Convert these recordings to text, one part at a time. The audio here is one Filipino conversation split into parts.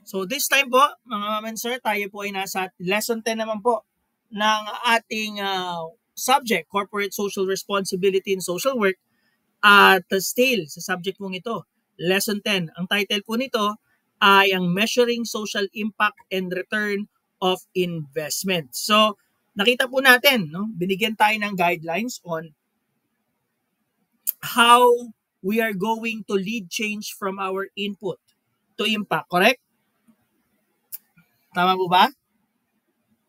So this time po, mga ma'am and sir, tayo po ay nasa lesson 10 naman po ng ating subject, Corporate Social Responsibility in Social Work, at still sa subject pong ito, Lesson 10. Ang title po nito ay ang Measuring Social Impact and Return of Investment. So, nakita po natin, no? Binigyan tayo ng guidelines on how we are going to lead change from our input to impact, correct? Tama po ba?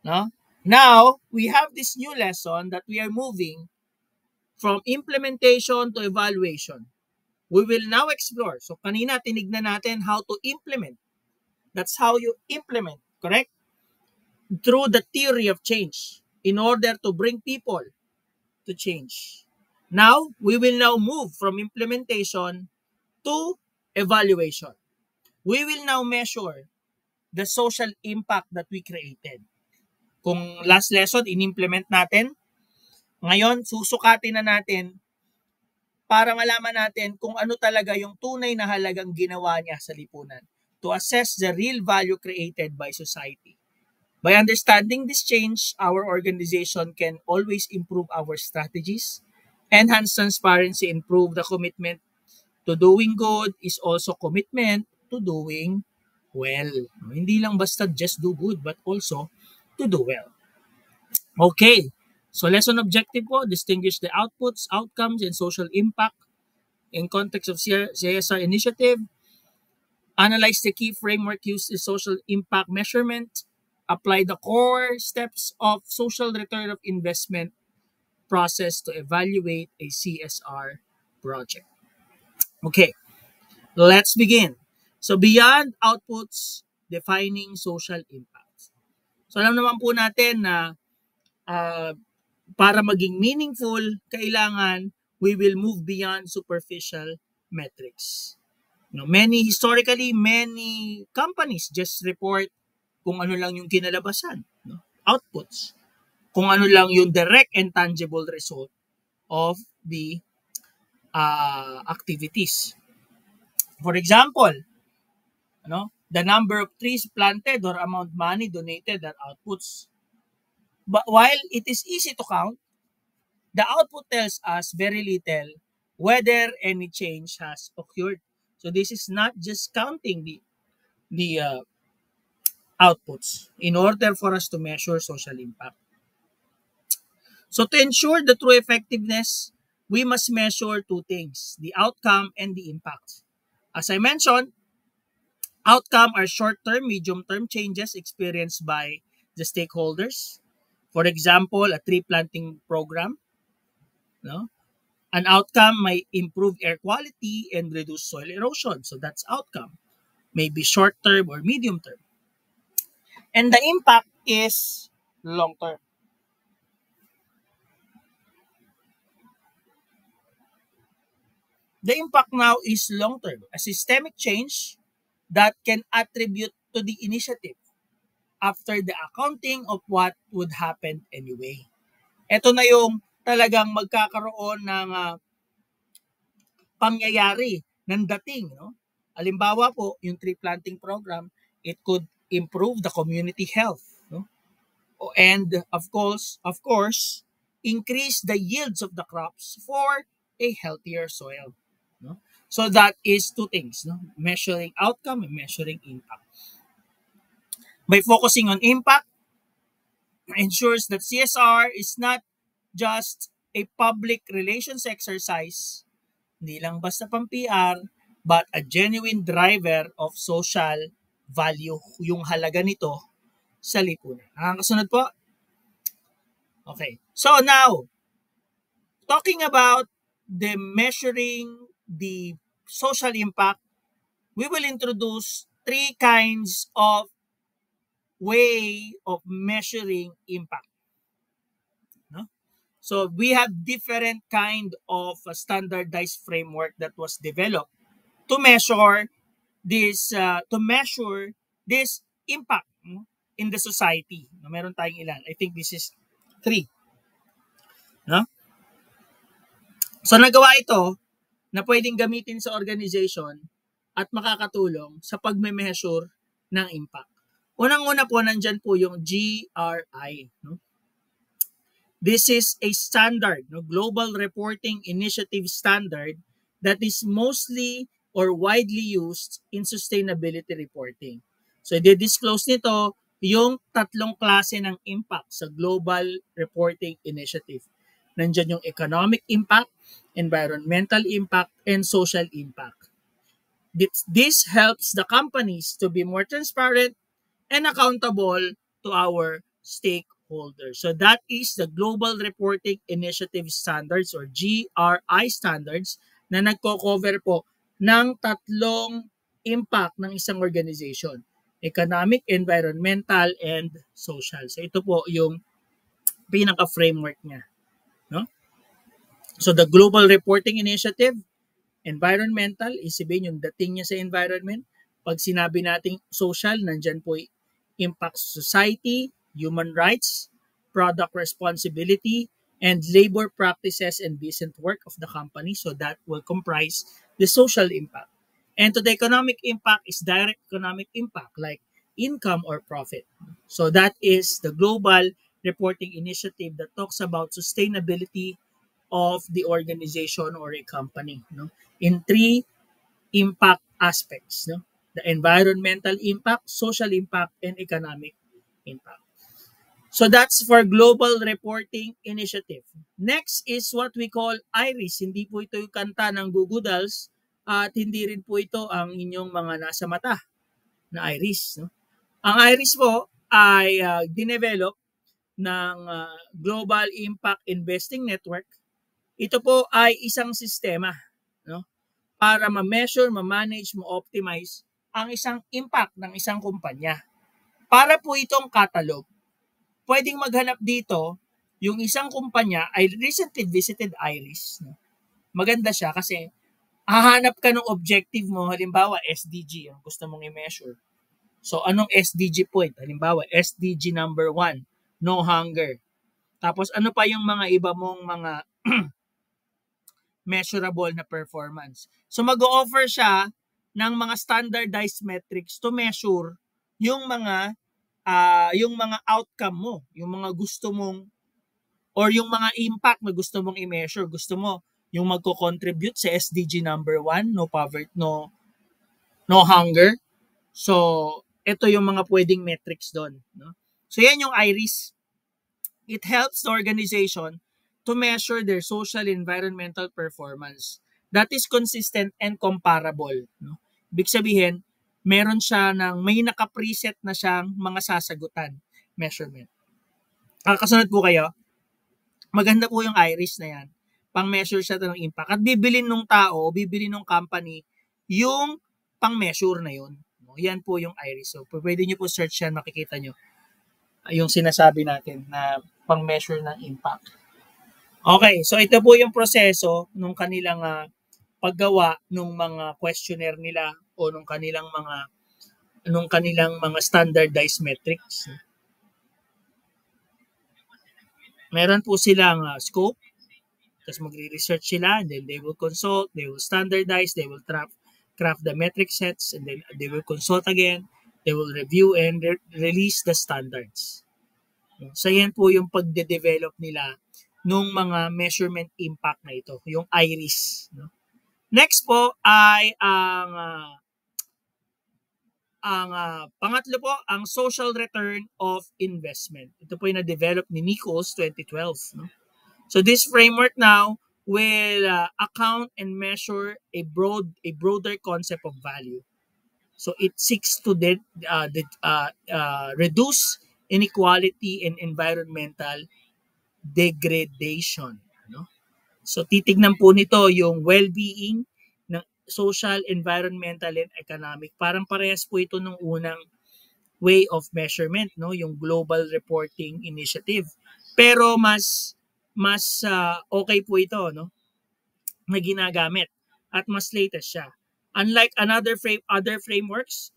No? Now, we have this new lesson that we are moving from implementation to evaluation. We will now explore. So, kanina tinignan natin how to implement. That's how you implement, correct? Through the theory of change in order to bring people to change. Now, we will now move from implementation to evaluation. We will now measure the social impact that we created. Kung last lesson, in-implement natin, ngayon, susukatin na natin para malaman natin kung ano talaga yung tunay na halagang ginawa niya sa lipunan to assess the real value created by society. By understanding this change, our organization can always improve our strategies, enhance transparency, improve the commitment to doing good is also commitment to doing well. Hindi lang basta just do good, but also to do well. Okay, so lesson objective po, distinguish the outputs, outcomes, and social impact in context of CSR initiative. Analyze the key framework used in social impact measurement. Apply the core steps of social return of investment process to evaluate a CSR project. Okay, let's begin. So beyond outputs, defining social impact. So alam naman po natin na para maging meaningful, kailangan we will move beyond superficial metrics. Historically, many companies just report kung ano lang yung kinalabasan, outputs. Kung ano lang yung direct and tangible result of the activities. For example, the number of trees planted or amount of money donated are outputs. But while it is easy to count, the output tells us very little whether any change has occurred. So this is not just counting the outputs in order for us to measure social impact. So to ensure the true effectiveness, we must measure two things, the outcome and the impact. As I mentioned, outcome are short-term, medium-term changes experienced by the stakeholders. For example, a tree planting program. An outcome may improve air quality and reduce soil erosion. So that's outcome. Maybe short-term or medium-term. And the impact is long-term. The impact now is long-term, a systemic change that can attribute to the initiative after the accounting of what would happen anyway. Ito na yung talagang magkakaroon ng pangyayari ng dating. Halimbawa po, yung tree planting program, it could improve the community health. And of course, increase the yields of the crops for a healthier soil. So that is two things, measuring outcome and measuring impact. By focusing on impact, ensures that CSR is not just a public relations exercise, hindi lang basta pang-PR, but a genuine driver of social value, yung halaga nito sa lipunan. Kasunod po? Okay. So now, talking about the measuring the social impact, we will introduce three kinds of way of measuring impact. So we have different kind of standardized framework that was developed to measure this impact in the society. Meron tayong ilan. I think this is 3. So nagawa ito na pwedeng gamitin sa organization at makakatulong sa pagme-measure ng impact. Unang-una po, nandyan po yung GRI. No? This is a standard, no, Global Reporting Initiative standard that is mostly or widely used in sustainability reporting. So, i-disclose nito yung tatlong klase ng impact sa Global Reporting Initiative. Nandyan yung economic impact, environmental impact, and social impact. This helps the companies to be more transparent and accountable to our stakeholders. So that is the Global Reporting Initiative Standards or GRI standards na nagko-cover po ng tatlong impact ng isang organization. Economic, environmental, and social. So ito po yung pinaka-framework niya. No? So the Global Reporting Initiative, environmental, isipin yung dating niya sa environment. Pag sinabi nating social, nandyan po impact society, human rights, product responsibility, and labor practices and decent work of the company. So that will comprise the social impact. And to the economic impact is direct economic impact like income or profit. So that is the Global Reporting Initiative that talks about sustainability of the organization or a company, no? In three impact aspects, no? The environmental impact, social impact, and economic impact. So that's for Global Reporting Initiative. Next is what we call IRIS. Hindi po ito yung kanta ng Goo Goo Dolls at hindi rin po ito ang inyong mga nasa mata na IRIS. No? Ang IRIS po ay dinevelop ng Global Impact Investing Network. Ito po ay isang sistema, no, para ma-measure, ma-manage, ma-optimize ang isang impact ng isang kumpanya. Para po itong catalog, pwedeng maghanap dito yung isang kumpanya ay recently visited IRIS. No? Maganda siya kasi hahanap ka ng objective mo, halimbawa SDG, ang gusto mong i-measure. So anong SDG point? Halimbawa SDG number 1, no hunger. Tapos ano pa yung mga iba mong mga measurable na performance. So mag-o-offer siya ng mga standardized metrics to measure yung mga outcome mo, yung mga gusto mong or yung mga impact na gusto mong i-measure. Gusto mo yung magko-contribute sa SDG number 1, no poverty, no hunger. So ito yung mga pwedeng metrics doon, no? So yan yung IRIS. It helps the organization to measure their social and environmental performance that is consistent and comparable. No? Ibig sabihin, meron siya may naka-preset na siyang mga sasagutan, measurement. Kasunod po kayo, maganda po yung IRIS na yan. Pang-measure siya ng impact. At bibilin ng tao, bibilin ng company, yung pang-measure na yun. No? Yan po yung IRIS. So, pwede nyo po search yan, makikita nyo yung sinasabi natin na pang-measure ng impact. Okay, so ito po yung proseso nung kanilang paggawa ng mga questionnaire nila o nung kanilang mga standardized metrics. Meron po silang scope, tapos magre-research sila, and then they will consult, they will standardize, they will craft the metric sets, and then they will consult again, they will review and release the standards. So yan po yung pagde-develop nila nung mga measurement impact na ito, yung IRIS. No? Next po ay ang pangatlo po, ang social return of investment. Ito po yung na-develop ni Nichols 2012. No? So this framework now will account and measure a broader concept of value. So it seeks to reduce inequality and environmental degradation. No? So titignan po nito yung well-being ng social, environmental, and economic. Parang parehas po ito ng unang way of measurement, no? Yung Global Reporting Initiative. Pero mas okay po ito, no? Na ginagamit at mas latest siya. Unlike other frameworks,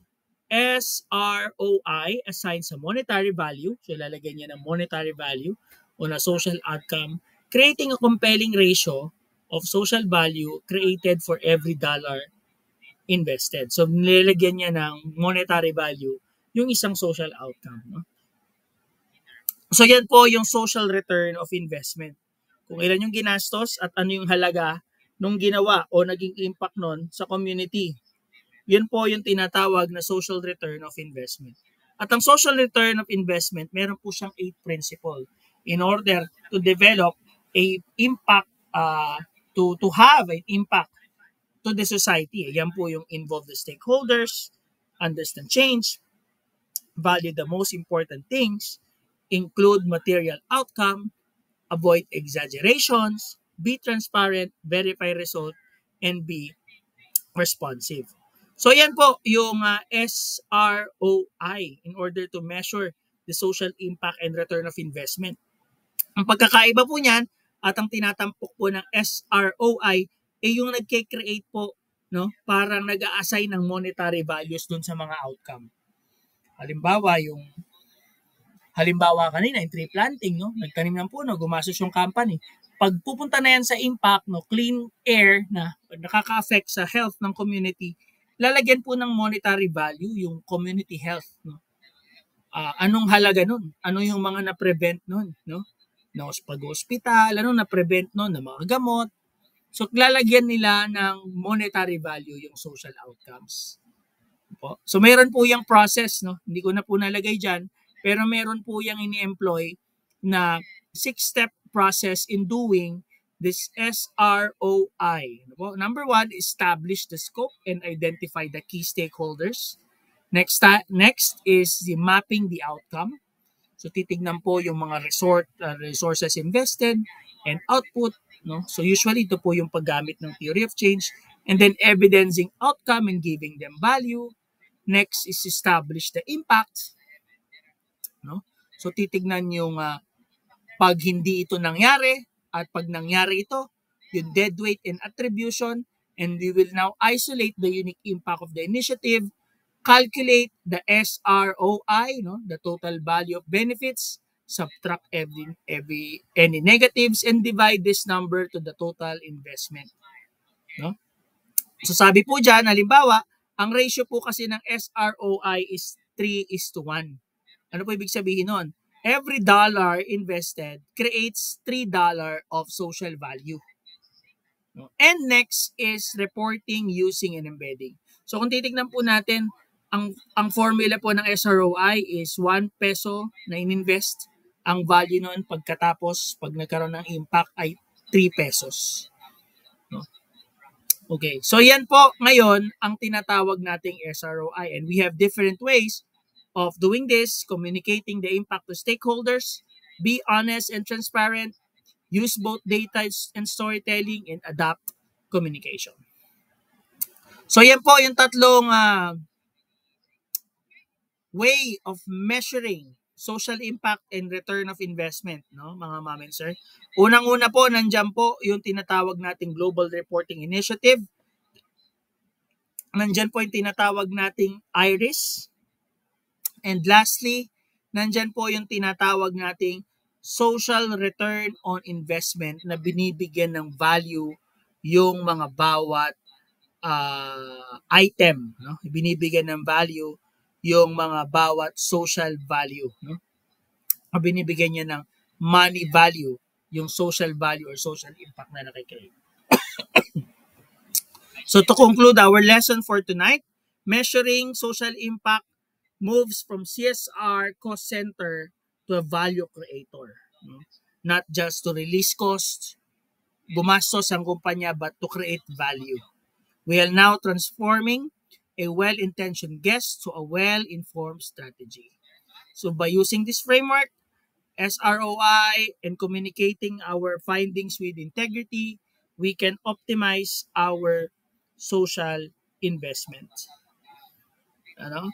SROI assigns a monetary value. So ilalagay niya ng monetary value on a social outcome, creating a compelling ratio of social value created for every dollar invested. So, nilalagyan niya ng monetary value yung isang social outcome. No? So, yan po yung social return of investment. Kung ilan yung ginastos at ano yung halaga nung ginawa o naging impact nun sa community. Yun po yung tinatawag na social return of investment. At ang social return of investment, meron po siyang 8 principle in order to develop a impact, to have an impact to the society. Yan po yung involve the stakeholders, understand change, value the most important things, include material outcome, avoid exaggerations, be transparent, verify result, and be responsive. So yan po yung SROI in order to measure the social impact and return of investment. Ang pagkakaiba po niyan at ang tinatampok po ng SROI ay yung nagke-create po, no, parang nag-a-assign ng monetary values dun sa mga outcome. Halimbawa kanina, yung tree planting, no? Nagtanim ng puno, gumastos yung company. Pag pupunta na yan sa impact, no, clean air na nakaka-affect sa health ng community, lalagyan po ng monetary value yung community health. No? Anong halaga nun? Ano yung mga na-prevent nun? No? No, pag-hospital, ano na-prevent nun? Na mga gamot. So, lalagyan nila ng monetary value yung social outcomes. Po. So meron po yung process, no? Hindi ko na po nalagay dyan, pero meron po yung ini-employ na 6-step process in doing this SROI. Number 1, establish the scope and identify the key stakeholders. Next is the mapping the outcome. So titignan po yung mga resources invested and output, no? So usually ito po yung paggamit ng theory of change, and then evidencing outcome and giving them value. Next is establish the impact, no? So titignan yung pag hindi ito nangyari at pag nangyari ito, yung dead weight and attribution, and we will now isolate the unique impact of the initiative, calculate the SROI, no, the total value of benefits, subtract any negatives, and divide this number to the total investment, no? So sabi po dyan, halimbawa, ang ratio po kasi ng SROI is 3:1. Ano po ibig sabihin nun? Every dollar invested creates $3 of social value. And next is reporting, using, and embedding. So kung titignan po natin, ang formula po ng SROI is 1 peso na ininvest. Ang value nun pagkatapos, pag nagkaroon ng impact ay 3 pesos. No? Okay, so yan po ngayon ang tinatawag nating SROI, and we have different ways of doing this, communicating the impact to stakeholders, be honest and transparent, use both data and storytelling, and adapt communication. So yan po yung tatlong way of measuring social impact and return of investment, no, mga ma'am and sir. Unang-una po, nandiyan po yung tinatawag nating Global Reporting Initiative. Nandiyan po yung tinatawag nating IRIS. And lastly, nandiyan po yung tinatawag nating social return on investment na binibigyan ng value yung mga bawat item, no? Binibigyan ng value yung mga bawat social value, no? Binibigyan niya ng money value yung social value or social impact na nakikreate. So to conclude our lesson for tonight, measuring social impact moves from CSR cost center to a value creator. No? Not just to release costs, gumastos ang kumpanya, but to create value. We are now transforming a well-intentioned guest to a well-informed strategy. So by using this framework, SROI, and communicating our findings with integrity, we can optimize our social investment. Ano?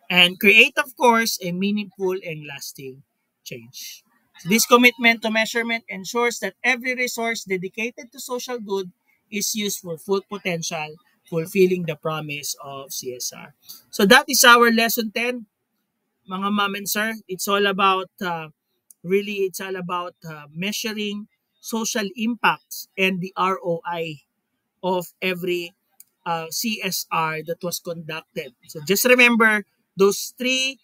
And create, of course, a meaningful and lasting change. So this commitment to measurement ensures that every resource dedicated to social good is used for full potential, fulfilling the promise of CSR. So that is our lesson 10, mga ma'am and sir. It's all about measuring social impacts and the ROI of every CSR that was conducted. So just remember those 3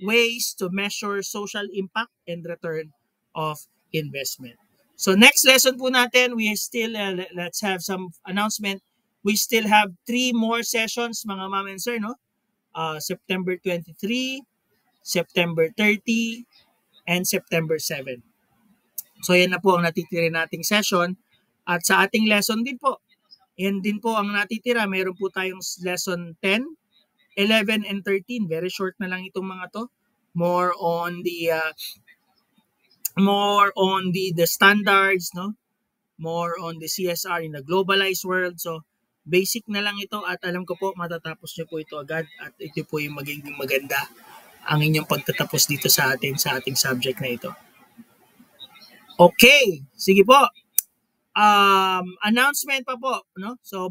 ways to measure social impact and return of investment. So next lesson po natin, we still, let's have some announcement. We still have 3 more sessions, mga ma'am and sir, no? September 23, September 30, and September 7. So yan na po ang natitira nating session. At sa ating lesson din po, yan din po ang natitira. Mayroon po tayong lesson 10, 11, and 13. Very short na lang itong mga to. More on the standards, no? More on the CSR in the globalized world. So basic na lang ito at alam ko po matatapos niyo po ito agad at ito po yung magiging maganda ang inyong pagtatapos dito sa ating subject na ito. Okay, sige po. Announcement pa po, no? So